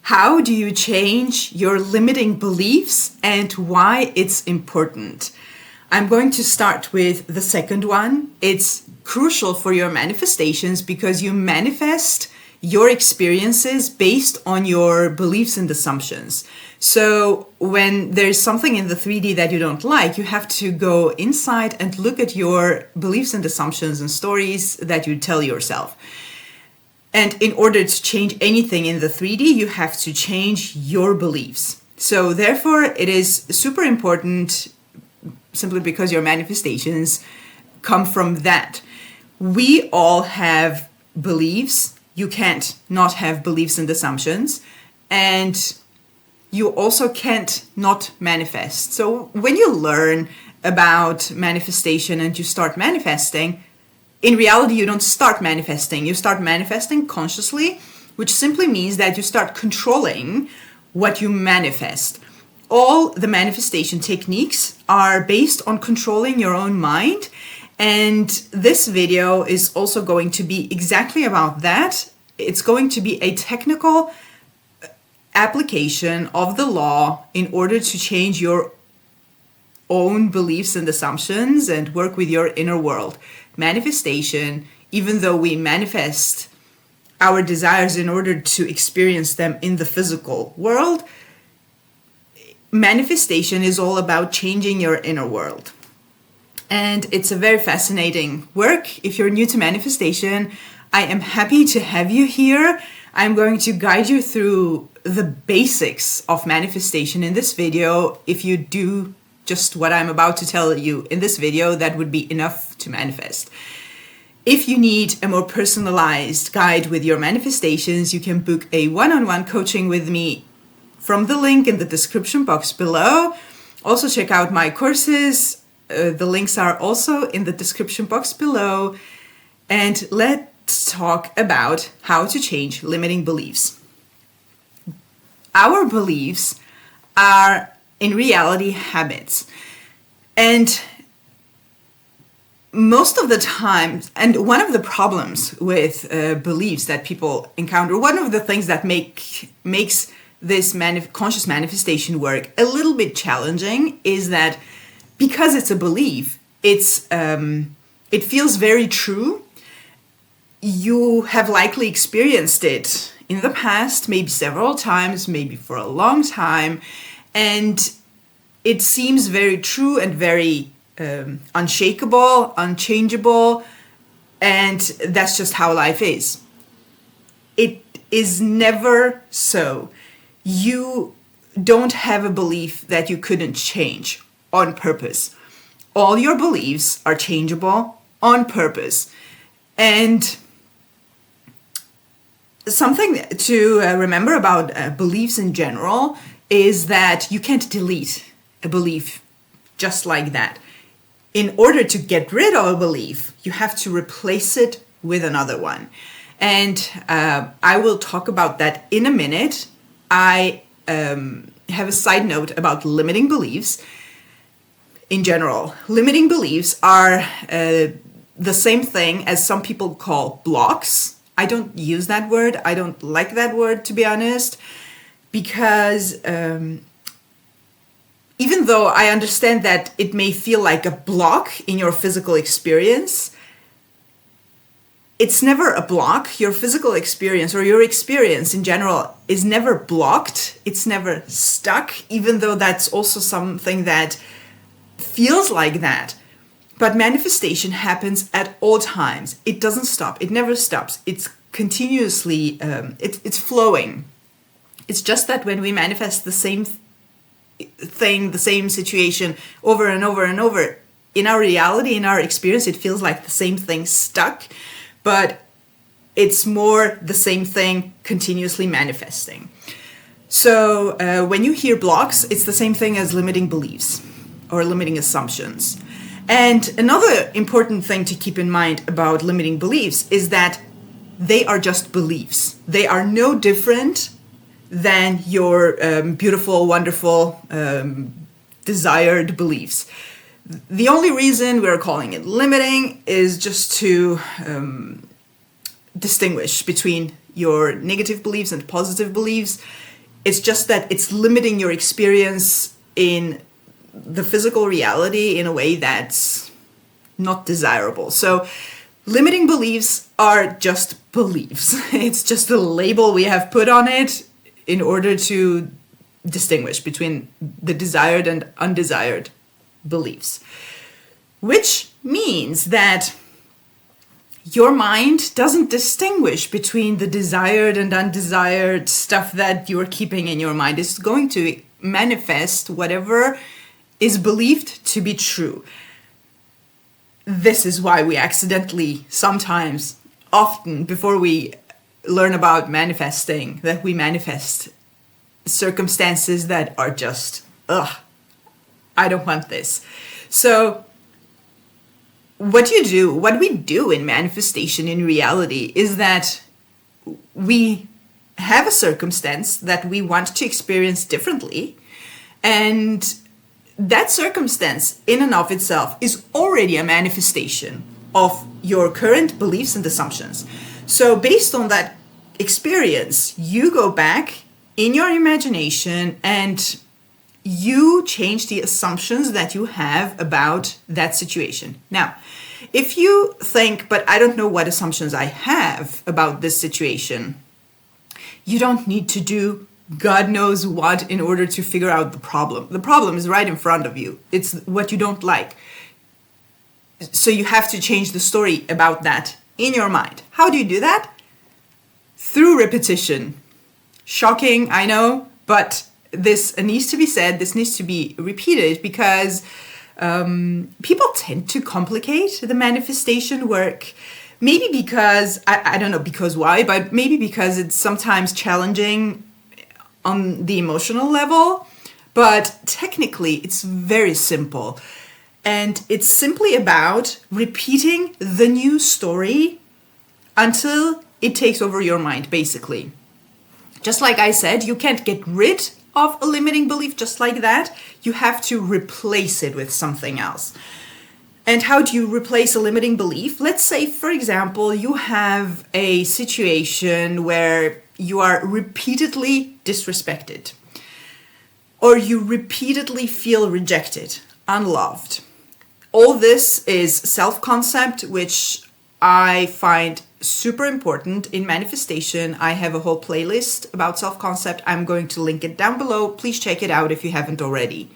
How do you change your limiting beliefs and why it's important? I'm going to start with the second one. It's crucial for your manifestations because you manifest your experiences based on your beliefs and assumptions. So when there's something in the 3D that you don't like, you have to go inside and look at your beliefs and assumptions and stories that you tell yourself. And in order to change anything in the 3D, you have to change your beliefs. So therefore, it is super important simply because your manifestations come from that. We all have beliefs. You can't not have beliefs and assumptions. And you also can't not manifest. So when you learn about manifestation and you start manifesting, in reality, you don't start manifesting. You start manifesting consciously, which simply means that you start controlling what you manifest. All the manifestation techniques are based on controlling your own mind. And this video is also going to be exactly about that. It's going to be a technical application of the law in order to change your own beliefs and assumptions and work with your inner world. Manifestation, even though we manifest our desires in order to experience them in the physical world, manifestation is all about changing your inner world. And it's a very fascinating work. If you're new to manifestation, I am happy to have you here. I'm going to guide you through the basics of manifestation in this video. If you do just what I'm about to tell you in this video, that would be enough to manifest. If you need a more personalized guide with your manifestations, you can book a one-on-one coaching with me from the link in the description box below. Also check out my courses. The links are also in the description box below. And let's talk about how to change limiting beliefs. Our beliefs are in reality habits. And most of the time, and one of the problems with beliefs that people encounter, one of the things that makes this conscious manifestation work a little bit challenging is that because it's a belief, it feels very true. You have likely experienced it in the past, maybe several times, maybe for a long time, and it seems very true and very unshakable, unchangeable, and that's just how life is. It is never so. You don't have a belief that you couldn't change on purpose. All your beliefs are changeable on purpose. And something to remember about beliefs in general is that you can't delete a belief just like that. In order to get rid of a belief, you have to replace it with another one. And I will talk about that in a minute. I have a side note about limiting beliefs. In general, limiting beliefs are the same thing as some people call blocks. I don't use that word. I don't like that word, to be honest, because even though I understand that it may feel like a block in your physical experience, it's never a block. Your physical experience or your experience in general is never blocked. It's never stuck, even though that's also something that feels like that. But manifestation happens at all times. It doesn't stop. It never stops. It's continuously, it's flowing. It's just that when we manifest the same thing, the same situation over and over and over, in our reality, in our experience, it feels like the same thing stuck, but it's more the same thing continuously manifesting. So when you hear blocks, it's the same thing as limiting beliefs or limiting assumptions. And another important thing to keep in mind about limiting beliefs is that they are just beliefs. They are no different than your beautiful, wonderful, desired beliefs. The only reason we're calling it limiting is just to distinguish between your negative beliefs and positive beliefs. It's just that it's limiting your experience in the physical reality in a way that's not desirable. So limiting beliefs are just beliefs. It's just a label we have put on it in order to distinguish between the desired and undesired beliefs. Which means that your mind doesn't distinguish between the desired and undesired stuff that you're keeping in your mind. It's going to manifest whatever is believed to be true. This is why we accidentally, sometimes, often, before we learn about manifesting, that we manifest circumstances that are just, I don't want this. So what we do in manifestation in reality is that we have a circumstance that we want to experience differently, and that circumstance in and of itself is already a manifestation of your current beliefs and assumptions. So based on that experience, you go back in your imagination and you change the assumptions that you have about that situation. Now, if you think, but I don't know what assumptions I have about this situation, you don't need to do God knows what in order to figure out the problem. The problem is right in front of you. It's what you don't like. So you have to change the story about that in your mind. How do you do that? Through repetition. Shocking, I know, but this needs to be said, this needs to be repeated, because people tend to complicate the manifestation work. Maybe because, I don't know because why, but maybe because it's sometimes challenging on the emotional level. But technically, it's very simple. And it's simply about repeating the new story until it takes over your mind, basically. Just like I said, you can't get rid of a limiting belief just like that. You have to replace it with something else. And how do you replace a limiting belief? Let's say, for example, you have a situation where you are repeatedly disrespected, or you repeatedly feel rejected, unloved. All this is self-concept, which I find super important in manifestation. I have a whole playlist about self-concept. I'm going to link it down below. Please check it out if you haven't already.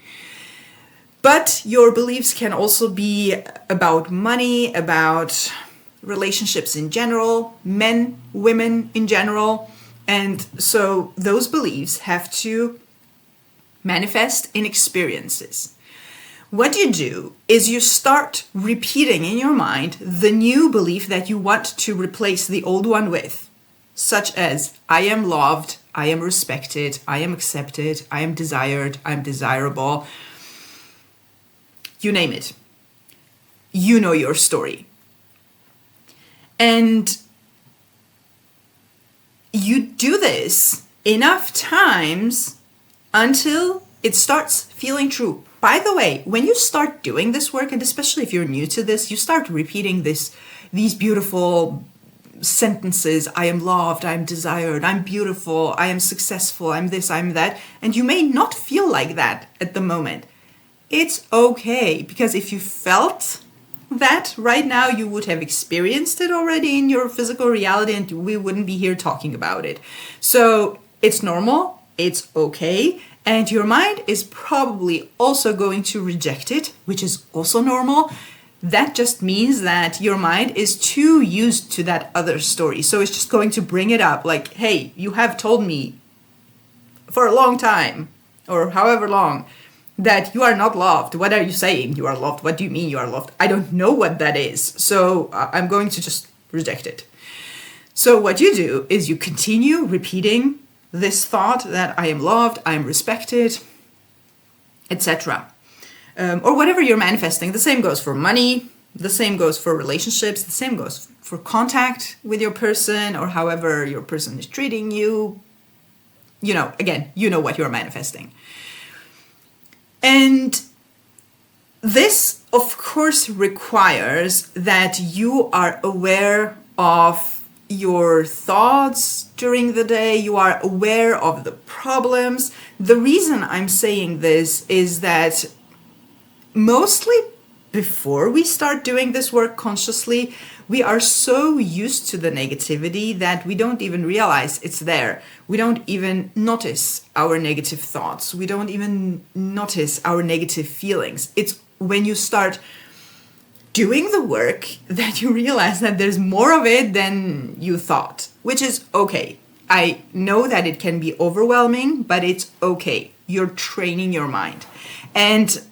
But your beliefs can also be about money, about relationships in general, men, women in general. And so those beliefs have to manifest in experiences. What you do is you start repeating in your mind the new belief that you want to replace the old one with, such as, I am loved, I am respected, I am accepted, I am desired, I am desirable. You name it. You know your story. And you do this enough times until it starts feeling true. By the way, when you start doing this work, and especially if you're new to this, you start repeating these beautiful sentences. I am loved, I am desired, I'm beautiful, I am successful, I'm this, I'm that. And you may not feel like that at the moment. It's okay, because if you felt that right now, you would have experienced it already in your physical reality, and we wouldn't be here talking about it. So it's normal, it's okay. And your mind is probably also going to reject it, which is also normal. That just means that your mind is too used to that other story. So it's just going to bring it up like, hey, you have told me for a long time, or however long, that you are not loved. What are you saying? You are loved. What do you mean you are loved? I don't know what that is. So I'm going to just reject it. So what you do is you continue repeating this thought that I am loved, I am respected, etc. Or whatever you're manifesting. The same goes for money, the same goes for relationships, the same goes for contact with your person, or however your person is treating you. You know, again, you know what you're manifesting. And this, of course, requires that you are aware of your thoughts during the day, you are aware of the problems. The reason I'm saying this is that mostly before we start doing this work consciously, we are so used to the negativity that we don't even realize it's there. We don't even notice our negative thoughts. We don't even notice our negative feelings. It's when you start doing the work that you realize that there's more of it than you thought, which is okay. I know that it can be overwhelming, but it's okay. You're training your mind. And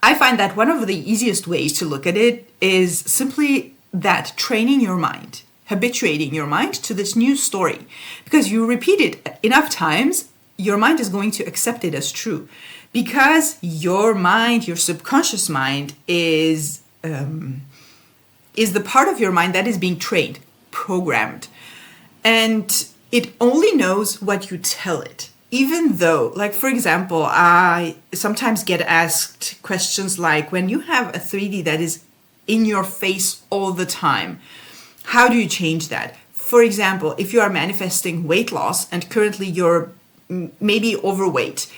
I find that one of the easiest ways to look at it is simply that training your mind, habituating your mind to this new story. Because you repeat it enough times, your mind is going to accept it as true. Because your mind, your subconscious mind, is the part of your mind that is being trained, programmed. And it only knows what you tell it. Even though, like, for example, I sometimes get asked questions like, when you have a 3D that is in your face all the time, how do you change that? For example, if you are manifesting weight loss and currently you're maybe overweight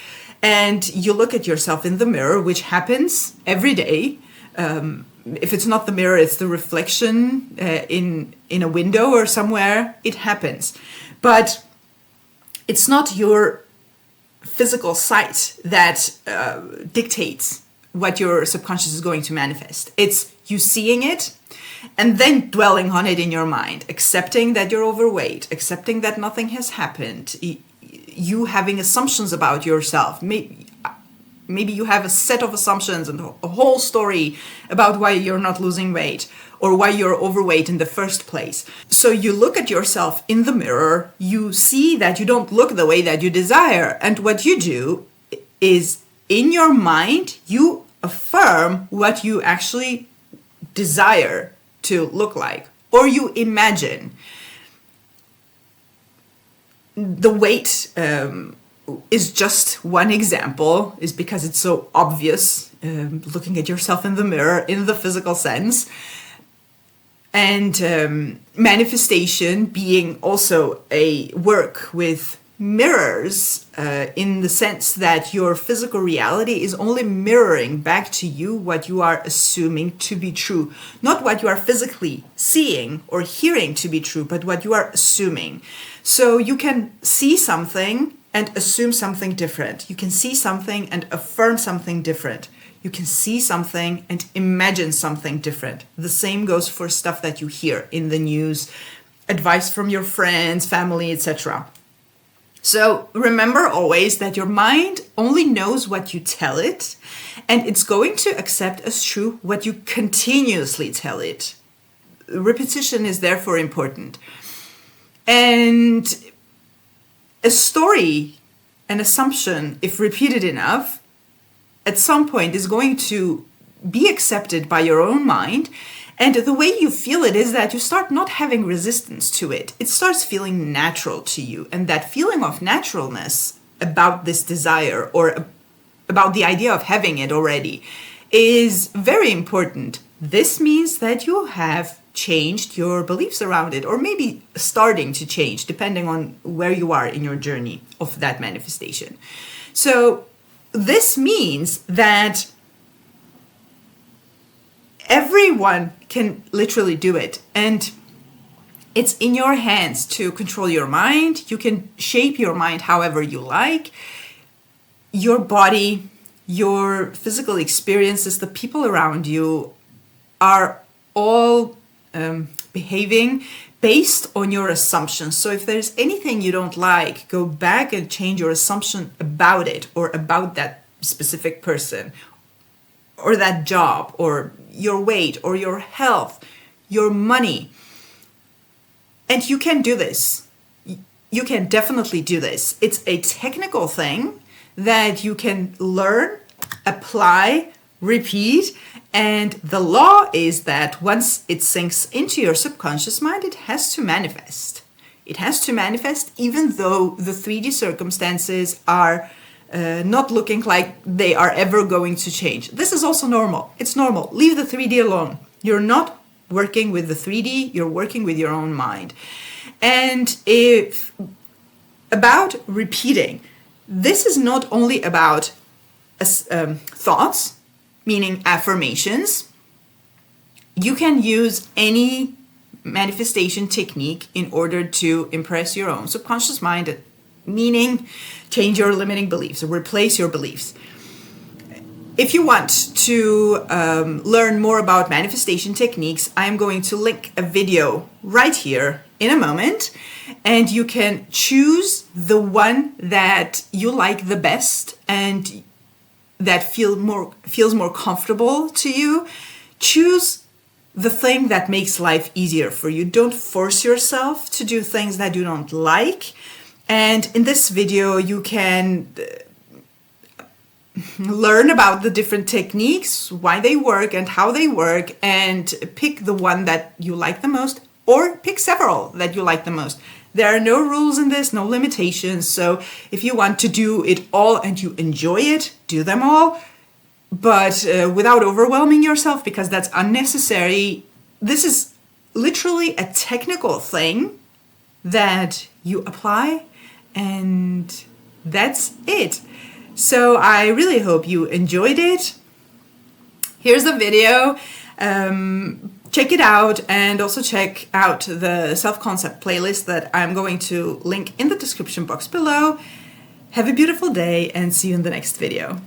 and you look at yourself in the mirror, which happens every day. If it's not the mirror, it's the reflection in a window or somewhere, it happens. But it's not your physical sight that dictates what your subconscious is going to manifest. It's you seeing it and then dwelling on it in your mind, accepting that you're overweight, accepting that nothing has happened, you having assumptions about yourself. Maybe you have a set of assumptions and a whole story about why you're not losing weight or why you're overweight in the first place. So you look at yourself in the mirror, you see that you don't look the way that you desire. And what you do is, in your mind, you affirm what you actually desire to look like, or you imagine. The weight is just one example, is because it's so obvious, looking at yourself in the mirror in the physical sense. And manifestation being also a work with mirrors, in the sense that your physical reality is only mirroring back to you what you are assuming to be true. Not what you are physically seeing or hearing to be true, but what you are assuming. So you can see something and assume something different. You can see something and affirm something different. You can see something and imagine something different. The same goes for stuff that you hear in the news, advice from your friends, family, etc. So remember always that your mind only knows what you tell it, and it's going to accept as true what you continuously tell it. Repetition is therefore important. And a story, an assumption, if repeated enough, at some point is going to be accepted by your own mind. And the way you feel it is that you start not having resistance to it. It starts feeling natural to you. And that feeling of naturalness about this desire, or about the idea of having it already, is very important. This means that you have changed your beliefs around it, or maybe starting to change, depending on where you are in your journey of that manifestation. So this means that everyone can literally do it, and it's in your hands to control your mind. You can shape your mind however you like. Your body, your physical experiences, the people around you are all behaving based on your assumptions. So if there's anything you don't like, go back and change your assumption about it, or about that specific person, or that job, or your weight, or your health, your money. And you can do this. You can definitely do this. It's a technical thing that you can learn, apply, repeat. And the law is that once it sinks into your subconscious mind, it has to manifest. It has to manifest even though the 3D circumstances are not looking like they are ever going to change. This is also normal. It's normal. Leave the 3D alone. You're not working with the 3D, you're working with your own mind. And if about repeating, this is not only about thoughts, meaning affirmations. You can use any manifestation technique in order to impress your own subconscious mind, meaning change your limiting beliefs or replace your beliefs. If you want to learn more about manifestation techniques, I'm going to link a video right here in a moment, and you can choose the one that you like the best and that feels more comfortable to you. Choose the thing that makes life easier for you. Don't force yourself to do things that you don't like. And in this video, you can learn about the different techniques, why they work and how they work, and pick the one that you like the most, or pick several that you like the most. There are no rules in this, no limitations. So if you want to do it all and you enjoy it, do them all, but without overwhelming yourself, because that's unnecessary. This is literally a technical thing that you apply, and that's it. So I really hope you enjoyed it. Here's the video. Check it out, and also check out the self-concept playlist that I'm going to link in the description box below. Have a beautiful day and see you in the next video.